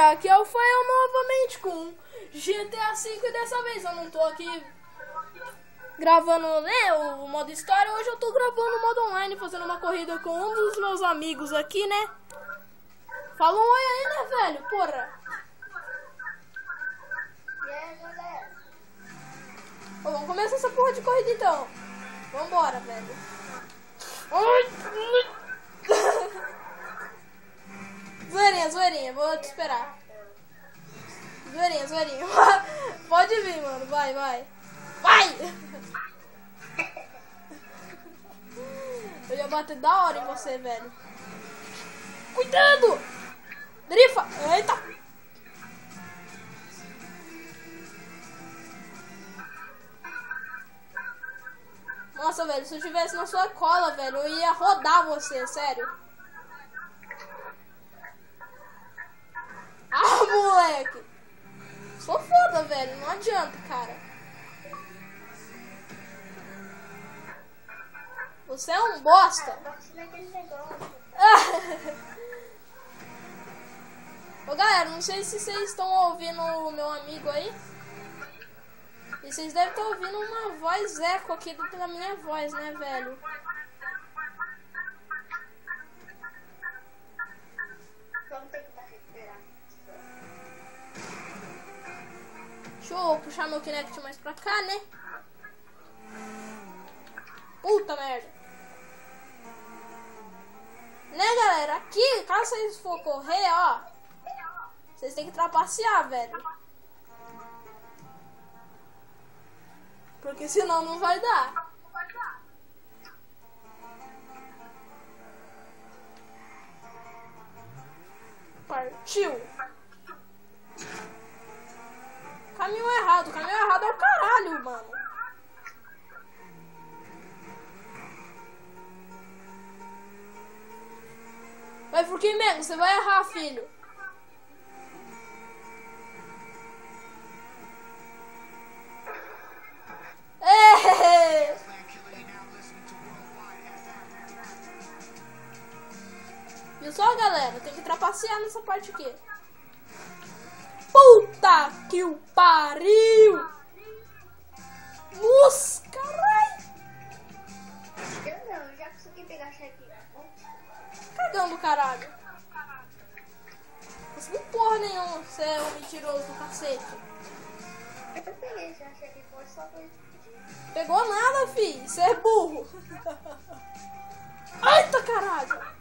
galera, aqui é o Fael novamente com GTA V e dessa vez eu não tô aqui gravando, né, o modo história. Hoje eu tô gravando o modo online, fazendo uma corrida com um dos meus amigos aqui, né. Fala um oi aí, né, velho, porra. E aí, galera? Ô, vamos começar essa porra de corrida então. Vambora, velho. Zoeirinha, vou te esperar. Zoeirinha. Pode vir, mano, vai. Vai! Eu ia bater da hora em você, velho. Cuidado! Drifa! Eita! Nossa, velho, se eu estivesse na sua cola, velho, eu ia rodar você, sério. Ah, moleque! Sou foda, velho, não adianta, cara. Você é um bosta. Ô, galera, não sei se vocês estão ouvindo o meu amigo aí. E vocês devem estar ouvindo uma voz eco aqui da minha voz, né, velho? Vamos tentar recuperar. Deixa eu puxar meu Kinect mais pra cá, né? Puta merda. Né, galera? Aqui, caso vocês for correr, ó, vocês têm que trapacear, velho. Porque senão não vai dar. Partiu. Caminho errado é o caralho, mano. Vai por que mesmo? Você vai errar, filho. Viu só, galera? Tem que trapacear nessa parte aqui. Puta que o pariu! Nossa, caralho! Eu já consegui pegar a cheque. Cagando, caralho. Não consegui porra nenhuma. Você é um mentiroso do cacete. Eu peguei essa cheque, foi só pra eu pedir. Pegou nada, fi. Você é burro. Eita, caralho.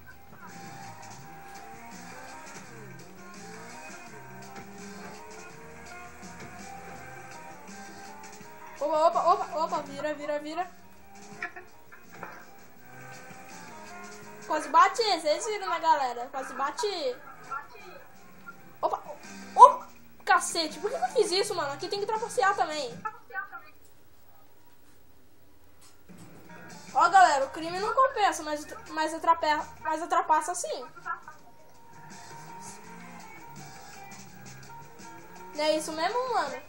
Opa, vira. Quase bati, vocês viram, né, galera? Quase bati. Opa, cacete, por que eu fiz isso, mano? Aqui tem que trapacear também. Ó, galera, o crime não compensa, mas atrapassa sim. Não é isso mesmo, mano?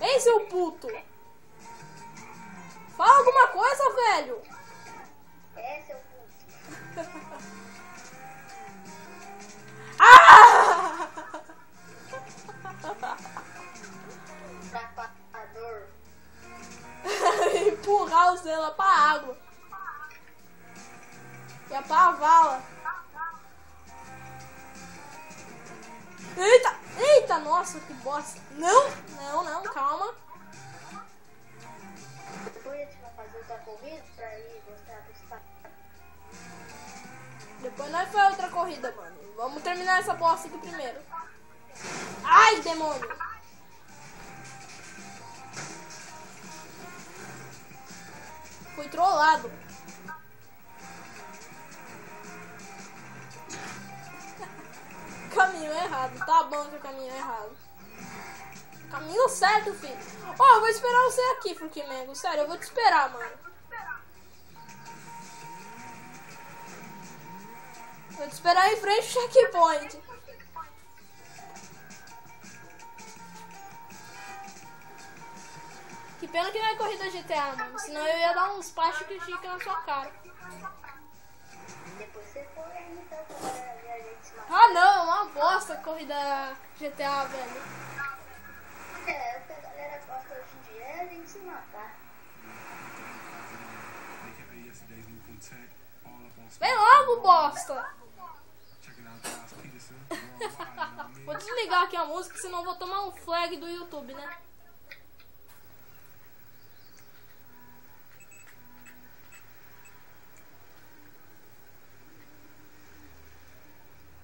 Ei, seu puto! Fala alguma coisa, velho! É, seu puto. Ah! Trapador. Empurrar o Zela pra água. E pra vala. Eita, nossa, que bosta. Não, calma. Depois a gente vai fazer outra corrida pra ir mostrar pro estado. Depois nós faz outra corrida, mano. Vamos terminar essa bosta aqui primeiro. Ai, demônio. Fui trollado. Caminho errado. Tá bom que é caminho errado. Caminho certo, filho. Ó, eu vou esperar você aqui, Fruquimengo. Sério, eu vou te esperar, mano. Vou te esperar em frente ao checkpoint. Que pena que não é corrida GTA, mano. Senão eu ia dar uns plásticos chiques na sua cara. Depois você for aí, então, bosta corrida GTA, velho. É, o que a galera gosta hoje em dia é a gente se matar. Vem logo, bosta! Vou desligar aqui a música, senão vou tomar um flag do YouTube, né?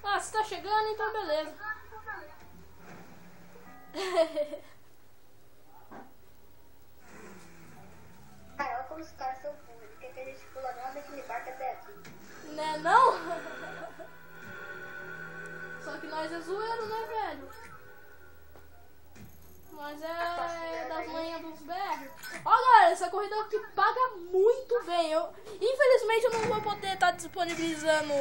Ah, você tá chegando, então beleza. Cara, olha como os caras são burros. Ele quer que a gente pula lá daquele barco até aqui. Né não? Só que nós é zoeiro, né, velho? Nós é das manhãs dos BR. Ó, galera, essa corrida aqui paga muito bem. Infelizmente eu não vou poder estar disponibilizando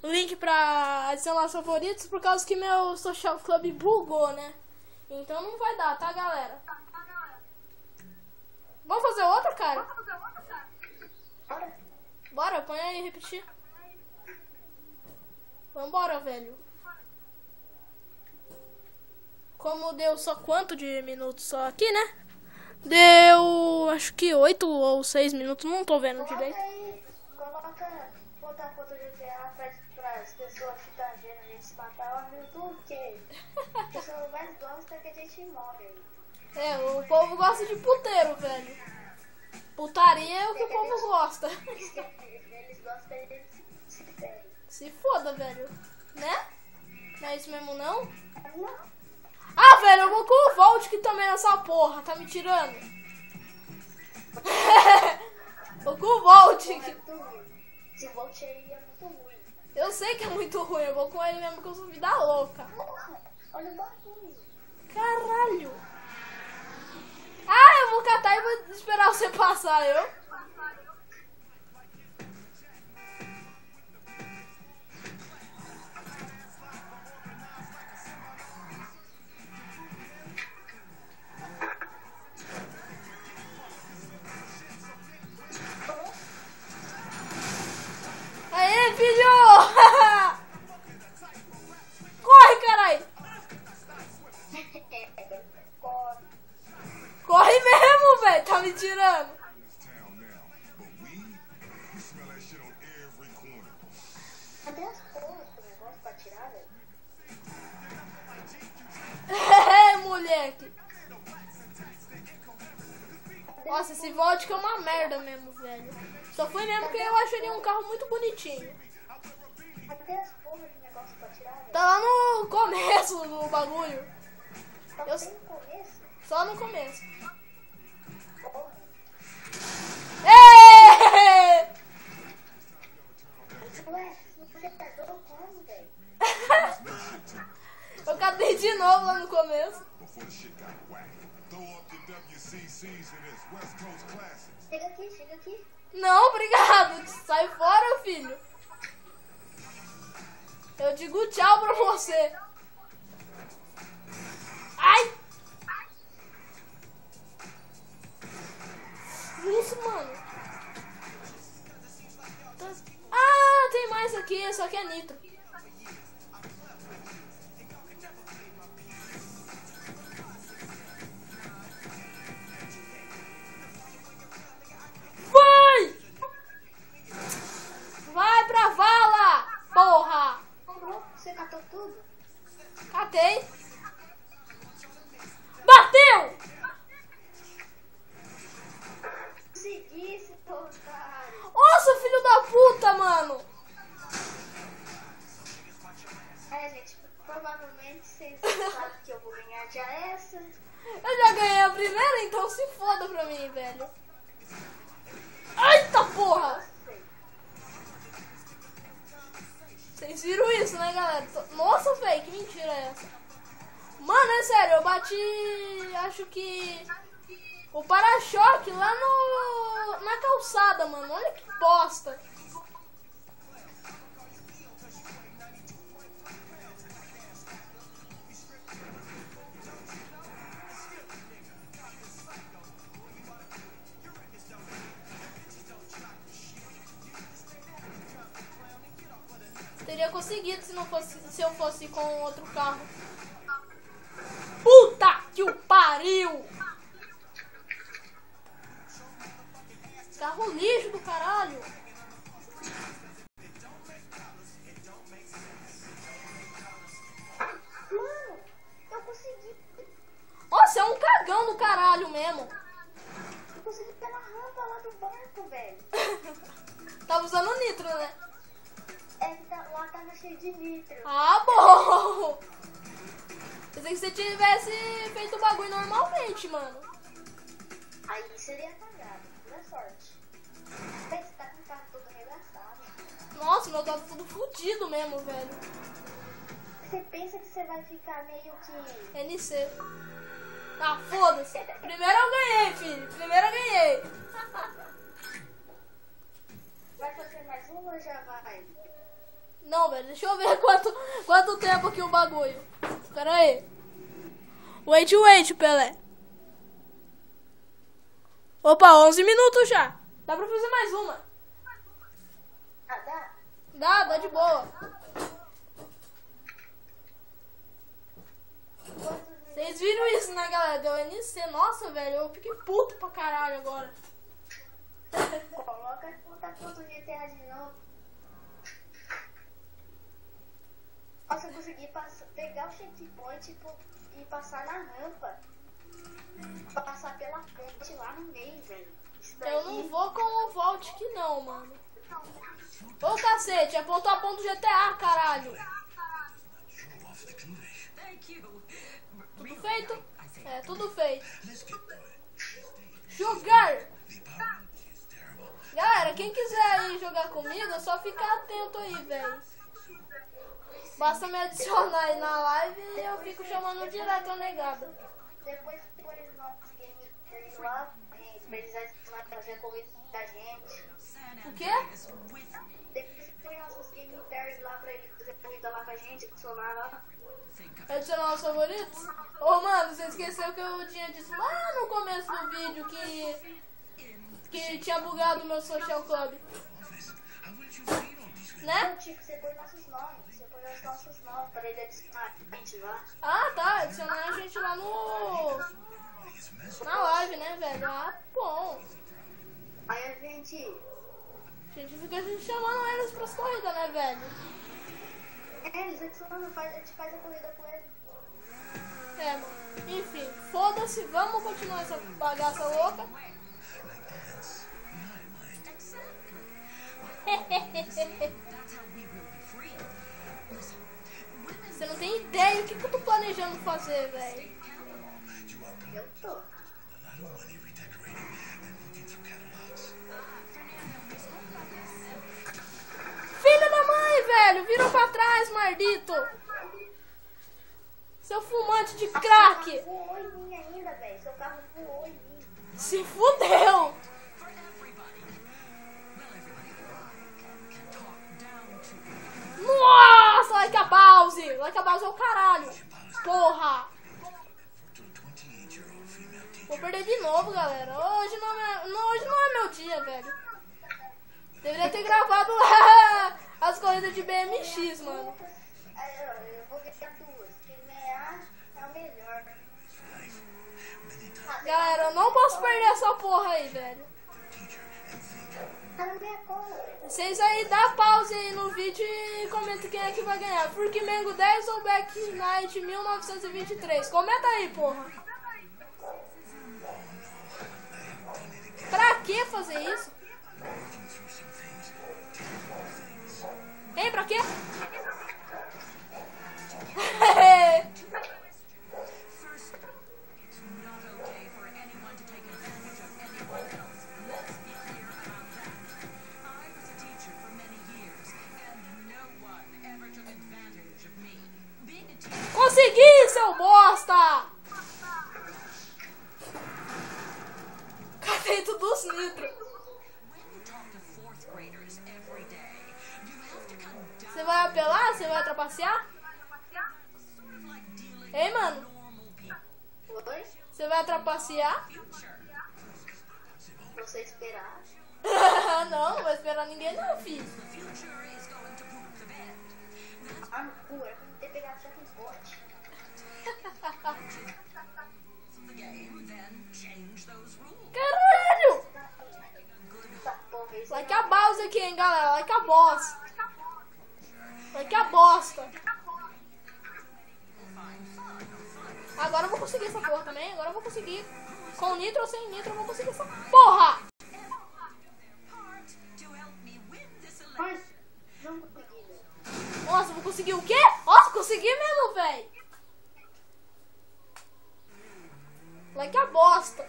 o link pra adicionar os favoritos por causa que meu Social Club bugou, né? Então não vai dar, tá, galera? Vamos fazer outra, cara? Bora, põe aí, repetir. Vambora, velho. Como deu só quanto de minutos só aqui, né? Deu, acho que 8 ou 6 minutos, não tô vendo direito. Botar foto de GTA para as pessoas ficarem vendo a gente se matar lá no YouTube, porque o pessoal mais gosta que a gente morre. É, o povo gosta de puteiro, velho. Putaria é o que o povo gosta. Eles gostam que a gente se perde. Se foda, velho. Né? Não é isso mesmo, não? Não. Ah, velho, eu vou com o Volt que também nessa porra. Tá me tirando? Vou com o Volt. Esse Volt aí é muito ruim. Eu sei que é muito ruim. Eu vou com ele mesmo que eu sou vida louca. Olha o bagulho. Caralho. Ah, eu vou catar e vou esperar você passar, eu. Aê, filho! Corre, caralho! Corre mesmo, velho! Tá me tirando! Cadê as porras do negócio pra tirar, velho? É, moleque! Nossa, esse Vodka é uma merda mesmo, velho. Só foi mesmo porque eu achei ele um carro muito bonitinho. Cadê as porras do negócio pra tirar, velho? Tá lá no começo do bagulho. Só Eu- tem no começo? Só no começo. Porra. Ê! Ué, você perdeu como, velho? Eu cadei de novo lá no começo. Chega aqui. Não, obrigado. Sai fora, filho. Eu digo tchau pra você. Ai! Isso, mano. Ah, tem mais aqui, só que é nitro. Vai! Vai pra vala, porra! Você catou tudo? Catei. Bateu! Consegui esse otário. Nossa, filho da puta, mano! É, gente, provavelmente vocês sabem que eu vou ganhar já essa. Eu já ganhei a primeira, então se foda pra mim, velho. Eita porra! Sei. Vocês viram isso, né, galera? Nossa, velho, que mentira é essa? Mano, é sério, eu bati, acho que o para-choque lá na calçada, mano. Olha que bosta. teria conseguido se eu fosse com outro carro. Puta que o pariu! Carro lixo do caralho! Mano, eu consegui. Nossa, é um cagão do caralho mesmo. Eu consegui pela rampa lá do barco, velho. Tava usando nitro, né? É que lá tava cheio de nitro. Ah, bom! Pensei que você tivesse feito o bagulho normalmente, mano. Aí seria cagado, pura sorte. Véi, você tá com o carro todo arregaçado. Nossa, meu carro tá tudo fudido mesmo, velho. Você pensa que você vai ficar meio que... NC. Ah, foda-se. Primeiro eu ganhei, filho. Primeiro eu ganhei. Vai fazer mais uma ou já vai? Não, velho, deixa eu ver quanto tempo aqui o bagulho. Pera aí. Wait, Pelé. Opa, 11 minutos já. Dá pra fazer mais uma. Ah, dá? Dá de boa. Vocês viram isso, né, galera? Deu NC. Nossa, velho, eu fiquei puto pra caralho agora. Coloca conta todo GTA de novo. Nossa, eu consegui pegar o checkpoint e passar na rampa. Pra passar pela frente lá no meio, velho. Eu não vou com o Vault que não, mano. Ô, cacete, é ponto a ponto GTA, caralho. Tudo feito? É, tudo feito. Jogar! Galera, quem quiser aí jogar comigo, é só ficar atento aí, velho. Basta me adicionar aí na live e eu fico chamando direto a negada. Depois põe os nossos games lá, pra eles adicionarem fazer corrida da gente. O quê? Depois põe nossos game terms lá pra eles fazer corrida lá com a gente, adicionar lá. Adicionar os favoritos? Ô, mano, você esqueceu que eu tinha dito lá no começo do vídeo que tinha bugado o meu social club. Né? Tipo, você põe nossos nomes, pra ele adicionar a gente lá. Ah, tá, adicionar a gente lá na live, né, velho? Ah, bom. Aí a gente Fica chamando eles pras corridas, né, velho? eles adicionam, a gente faz a corrida com eles. É, mano. Enfim, foda-se, vamos continuar essa bagaça louca. Você não tem ideia o que eu tô planejando fazer, velho. Eu tô. Filha da mãe, velho! Virou pra trás, maldito! Seu fumante de crack! Voou em mim ainda, velho. Seu carro voou em mim. Se fudeu! Nossa, like a Bowser! Like a Bowser é o caralho! Porra! Vou perder de novo, galera. Hoje não é meu dia, velho. Deveria ter gravado as corridas de BMX, mano. Eu vou ganhar duas. Quem ganhar é o melhor. Galera, eu não posso perder essa porra aí, velho. Tá na minha conta. Vocês aí dá pause aí no vídeo e comenta quem é que vai ganhar. Furky Mango 10 ou Back Night 1923. Comenta aí, porra. Pra que fazer isso? Hein, pra quê? Consegui, seu bosta! Cadê tudo dos nitros? Você vai apelar? Você vai trapacear? Ei, mano? Oi? Você vai trapacear? Você esperar. Não vou esperar ninguém não, filho. Ah, no cu, era pra não ter pegado só com pote. Caralho! Like a Bowser aqui, hein, galera. Like a boss. Like a bosta. Agora eu vou conseguir essa porra também. Agora eu vou conseguir. Com nitro ou sem nitro eu vou conseguir essa porra. Mas, não consegui, velho. Nossa, eu vou conseguir o quê? Nossa, consegui mesmo, velho. Like a bosta.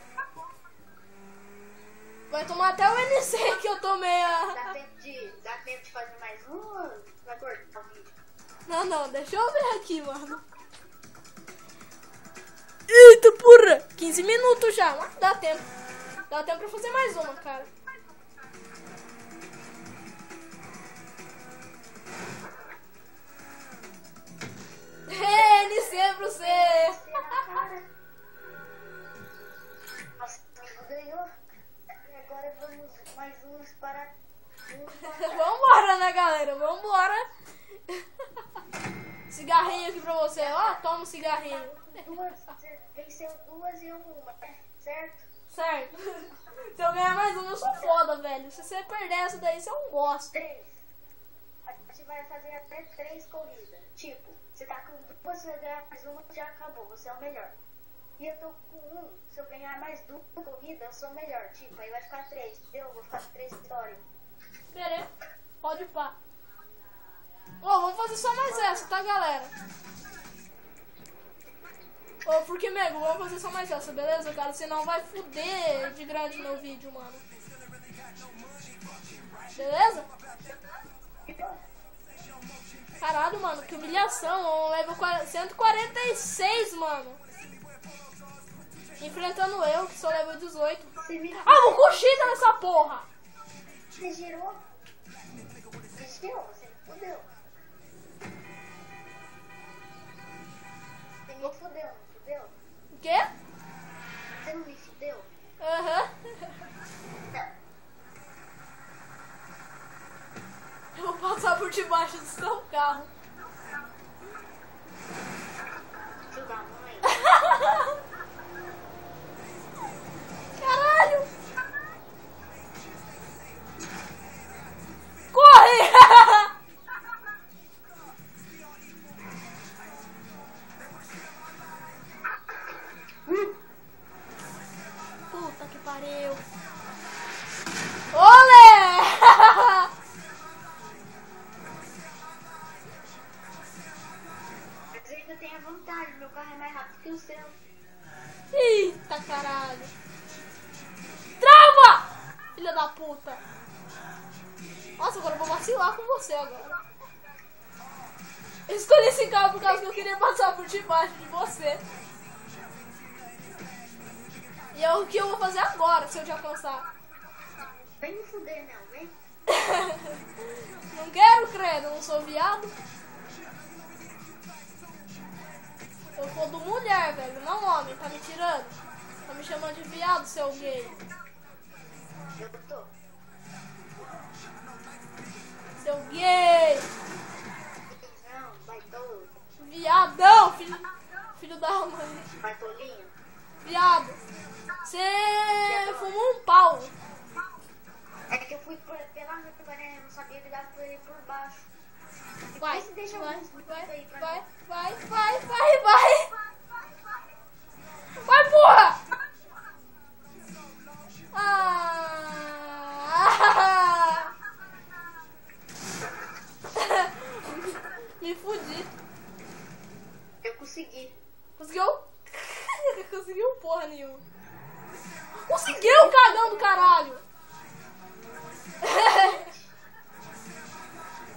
Vai tomar até o NC que eu tomei a... Dá tempo de fazer mais um ou vai cortar o vídeo? Não, deixa eu ver aqui, mano. Eita, porra! 15 minutos já, mas dá tempo. Dá tempo pra fazer mais uma, cara. NC pra você! Nossa, amigo ganhou. E agora vamos mais uns para... Vambora, né, galera? Vambora. Cigarrinho aqui pra você. Ó, toma um cigarrinho. Você venceu duas e uma, né? Certo? Certo. Se eu ganhar mais uma, eu sou foda, velho. Se você perder essa daí, você é um bosta. 3. A gente vai fazer até 3 corridas. Tipo, você tá com duas, você ganhar mais uma, já acabou. Você é o melhor. E eu tô com um. Se eu ganhar mais duas corridas, eu sou o melhor. Tipo, aí vai ficar 3. Entendeu? Eu vou ficar com 3 vitórias. Peraí. Pode pá. Ô, vamos fazer só mais essa, tá, galera? Ô, porque Mego, vamos fazer só mais essa, beleza, cara? Senão vai fuder de grande meu vídeo, mano. Beleza? Caralho, mano, que humilhação. Eu levo 146, mano. Enfrentando eu, que sou level 18. Ah, vou coxida nessa porra! Você girou? Desviou? Você fudeu? Você me fudeu, não fudeu? O quê? Você não me fudeu? Aham. Eu vou passar por debaixo do seu carro. Filho da mãe. Caralho! Corre! Puta que pariu! Olé! Mas eu ainda tenho a vantagem, meu carro é mais rápido que o seu. Eita caralho! Trava! Filha da puta! Nossa, agora eu vou vacilar com você agora. Eu escolhi esse carro por causa que eu queria passar por debaixo de você. E é o que eu vou fazer agora, se eu te alcançar. Vem me fuder não, vem. Não quero, credo, eu não sou viado. Eu fodo mulher, velho, não homem, tá me tirando? Tá me chamando de viado, seu gay. Eu tô. Seu gay! Não, vai todo. Viadão, filho da mãe. Vai tolinho. Viado. Você fumou um pau. É que eu fui pela rampa, né? Eu não sabia que dava por ele por baixo. Vai, Vê se deixa vai, alguns minutos vai, aí pra vai, mim. vai, vai, vai, vai. Vai, porra! Ah! Me fudi. Eu consegui. Conseguiu? Conseguiu porra nenhuma. Conseguiu, cagão do caralho!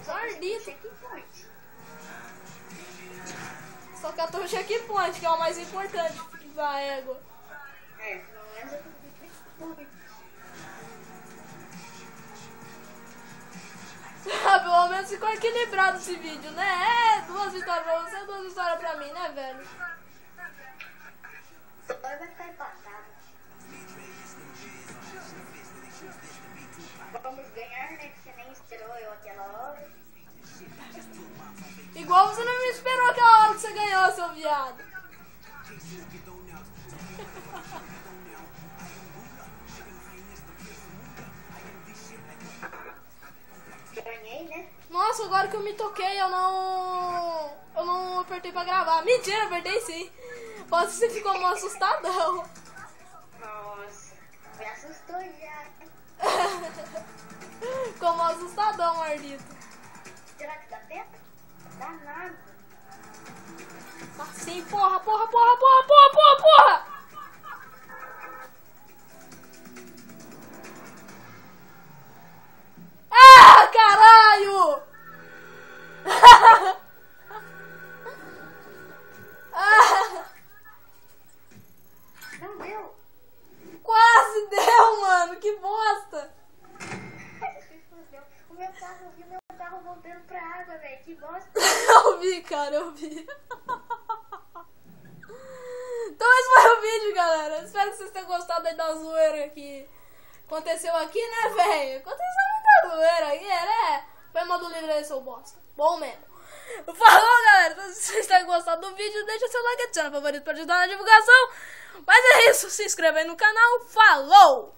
Maldito. Checkpoint. Só que eu tô no checkpoint, que é o mais importante da égua. É, pelo menos eu consegui checkpoint. Pelo menos ficou equilibrado esse vídeo, né? É, 2 vitórias pra você, 2 vitórias pra mim, né, velho? Agora vai ficar empatado. Vamos ganhar, né? Que você nem esperou eu aquela hora. Igual você não me esperou aquela hora que você ganhou, seu viado. Ganhei, né? Nossa, agora que eu me toquei, eu não apertei pra gravar. Mentira, apertei sim. Pode ser que ficou mó assustadão. Nossa, me assustou já. Ficou mó assustadão, Ardito. Será que dá tempo? Dá nada. Tá sim, porra, porra, porra, porra, porra, porra, porra! Ah, caralho! Ah, Não deu. quase deu, mano, que bosta! O meu carro, vi meu carro voltando pra água, velho. Que bosta. Eu vi, cara, eu vi. Então esse foi o vídeo, galera. Espero que vocês tenham gostado aí da zoeira que aconteceu aqui, né, velho? Aconteceu muita zoeira aqui, né? Foi modo livre aí, seu bosta. Bom mesmo. Falou, galera. Se vocês tenham gostado do vídeo, deixa seu like e seu favorito pra ajudar na divulgação. Mas é isso. Se inscreva aí no canal. Falou!